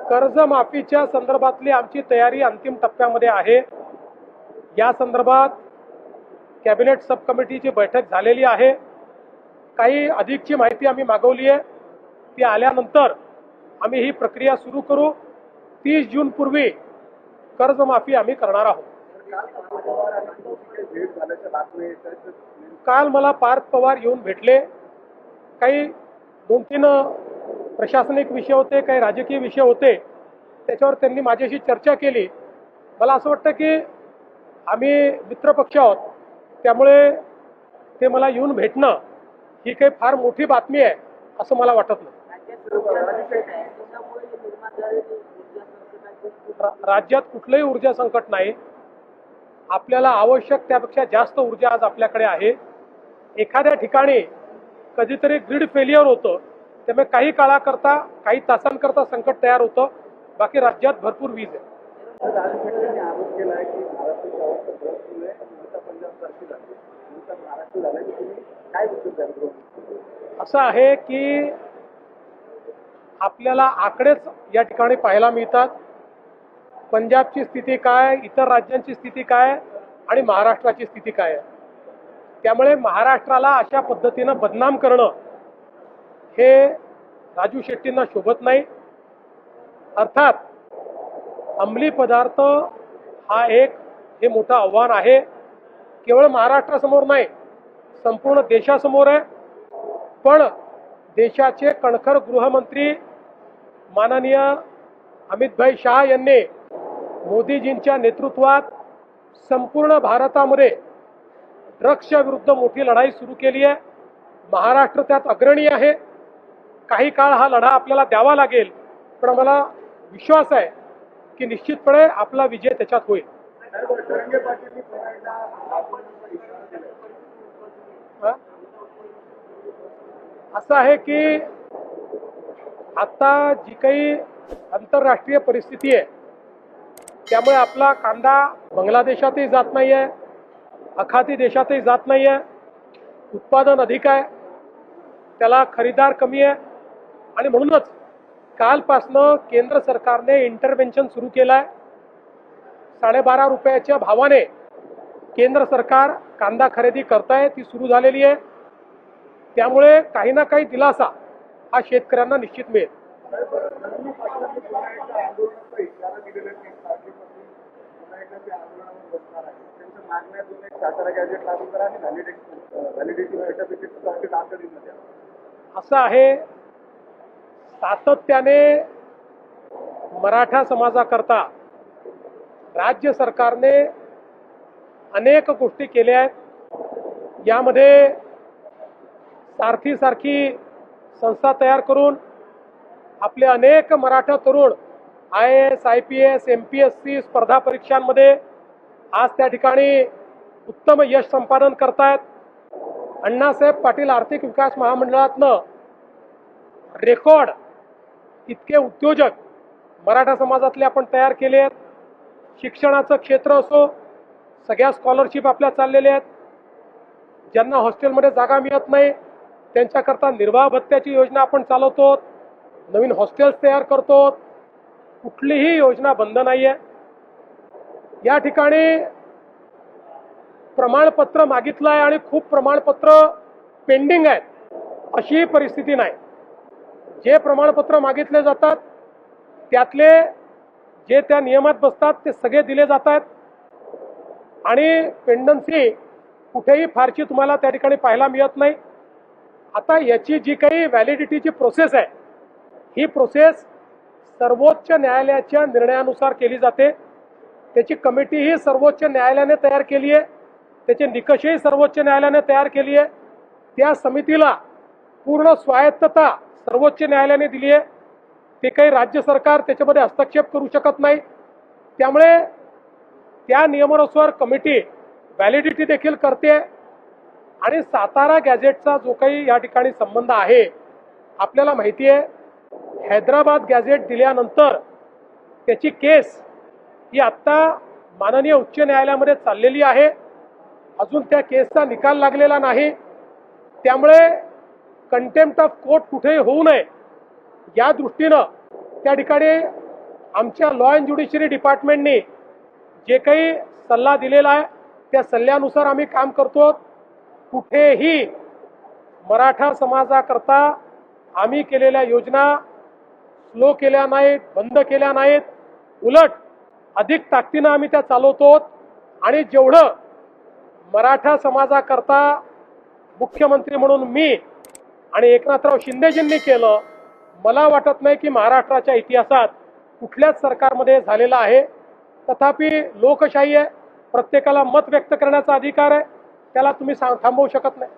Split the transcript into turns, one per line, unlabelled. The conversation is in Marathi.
कर्जमाफीच्या संदर्भातली आमची तयारी अंतिम टप्प्यामध्ये आहे। या संदर्भात कॅबिनेट सब कमिटीची बैठक झालेली आहे। काही अधिकची माहिती आम्ही मागवली आहे, ती आल्यानंतर आम्ही ही प्रक्रिया सुरू करू। 30 जून पूर्वी कर्जमाफी आम्ही करणार आहोत। काल मला पार्थ पवार येऊन भेटले। काही 2-3 प्रशासनिक विषय होते, काही राजकीय विषय होते, त्याच्यावर त्यांनी माझ्याशी चर्चा केली। मला असं वाटतं की आम्ही मित्रपक्ष आहोत, त्यामुळे ते मला येऊन भेटणं ही काही फार मोठी बातमी आहे असं मला वाटत नाही। राज्यात कुठलंही ऊर्जा संकट नाही। आपल्याला आवश्यक त्यापेक्षा जास्त ऊर्जा आज आपल्याकडे आहे। एखाद्या ठिकाणी कधीतरी ग्रीड फेलियर होतं, त्यामुळे काही काळाकरता काही तासांकरता संकट तयार होतं, बाकी राज्यात भरपूर वीज आहे। असं आहे की आपल्याला आकडेच या ठिकाणी पाहायला मिळतात। पंजाबची स्थिती काय, इतर राज्यांची स्थिती काय आणि महाराष्ट्राची स्थिती काय आहे। त्यामुळे महाराष्ट्राला अशा पद्धतीनं बदनाम करणं हे राजू शेट्टींना शोभत नाही। अर्थात अंमली पदार्थ हा एक हे मोठं आव्हान आहे, केवळ महाराष्ट्रासमोर नाही संपूर्ण देशासमोर आहे। पण देशाचे कणखर गृहमंत्री माननीय अमितभाई शाह यांनी मोदीजींच्या नेतृत्वात संपूर्ण भारतामध्ये ड्रग्सच्या विरुद्ध मोठी लढाई सुरू केली आहे। महाराष्ट्र त्यात अग्रणी आहे। काही काळ हा लढा आपल्याला द्यावा लागेल, पण मला विश्वास आहे की निश्चितपणे आपला विजय त्याच्यात होईल। असं आहे की आता जी काही आंतरराष्ट्रीय परिस्थिती आहे, त्यामुळे आपला कांदा बांगलादेशातही जात नाही आहे, आखाती देशातही जात नाही आहे। उत्पादन अधिक आहे, त्याला खरीदार कमी आहे, आणि म्हणूनच कालपासनं केंद्र सरकारने इंटरव्हेन्शन सुरू केलं आहे। 12.5 रुपयाच्या भावाने केंद्र सरकार कांदा खरेदी करताय, ती सुरू झालेली आहे। त्यामुळे काही ना काही दिलासा हा शेतकऱ्यांना निश्चित मिळेल। असं आहे, सातत्याने मराठा समाजाकरता राज्य सरकारने अनेक गोष्टी केल्या आहेत। यामध्ये सारथी संस्था तयार करून आपले अनेक मराठा तरुण IAS, IPS, MPSC स्पर्धा परीक्षांमध्ये आज त्या ठिकाणी उत्तम यश संपादन करतायत। अण्णासाहेब पाटील आर्थिक विकास महामंडळातनं रेकॉर्ड इतके उद्योजक मराठा समाजातले आपण तयार केले आहेत। शिक्षणाचं क्षेत्र असो, सगळ्या स्कॉलरशिप आपल्या चाललेल्या आहेत। ज्यांना हॉस्टेलमध्ये जागा मिळत नाही त्यांच्याकरता निर्वाह भत्त्याची योजना आपण चालवतो, नवीन हॉस्टेल्स तयार करतो। कुठलीही योजना बंद नाही आहे। या ठिकाणी प्रमाणपत्र मागितलं आहे आणि खूप प्रमाणपत्र पेंडिंग आहेत, अशी परिस्थिती नाही। जे प्रमाणपत्र मागितले जातात त्यातले जे त्या नियमात बसतात ते सगळे दिले जातात, आणि पेंडन्सी कुठेही फारशी तुम्हाला त्या ठिकाणी पाहायला मिळत नाही। आता याची जी काही व्हॅलिडिटीची प्रोसेस आहे, ही प्रोसेस सर्वोच्च न्यायालयाच्या निर्णयानुसार केली जाते। त्याची कमिटीही सर्वोच्च न्यायालयाने तयार केली आहे, त्याचे निकषही सर्वोच्च न्यायालयाने तयार केली आहे। त्या समितीला पूर्ण स्वायत्तता सर्वोच्च न्यायालयाने दिली आहे। ते काही राज्य सरकार त्याच्यामध्ये हस्तक्षेप करू शकत नाही। त्यामुळे त्या नियमानुसार कमिटी व्हॅलिडिटी देखील करते, आणि सातारा गॅझेटचा जो काही या ठिकाणी संबंध आहे, आपल्याला माहिती आहे हैदराबाद गॅझेट दिल्यानंतर त्याची केस ही आत्ता माननीय उच्च न्यायालयामध्ये चाललेली आहे। अजून त्या केसचा निकाल लागलेला नाही। त्यामुळे कंटेम्प्ट ऑफ कोर्ट कुठेही होऊ नये या दृष्टीनं त्या ठिकाणी आमच्या लॉ अँड ज्युडिशरी डिपार्टमेंटने जे काही सल्ला दिलेला आहे त्या सल्ल्यानुसार आम्ही काम करतो. कुठेही मराठा समाजाकरता आम्ही केलेल्या योजना स्लो केल्या नाहीत, बंद केल्या नाहीत. उलट अधिक ताकदीनं आम्ही त्या चालवतो. आणि जेवढं मराठा समाजाकरता मुख्यमंत्री म्हणून मी आणि एकनाथराव शिंदेजींनी केलं, मला वाटत नाही की महाराष्ट्राच्या इतिहासात कुठल्याच सरकारमध्ये झालेला आहे. तथापि लोकशाही आहे, प्रत्येकाला मत व्यक्त करण्याचा अधिकार आहे, त्याला तुम्ही थांबवू शकत नाही.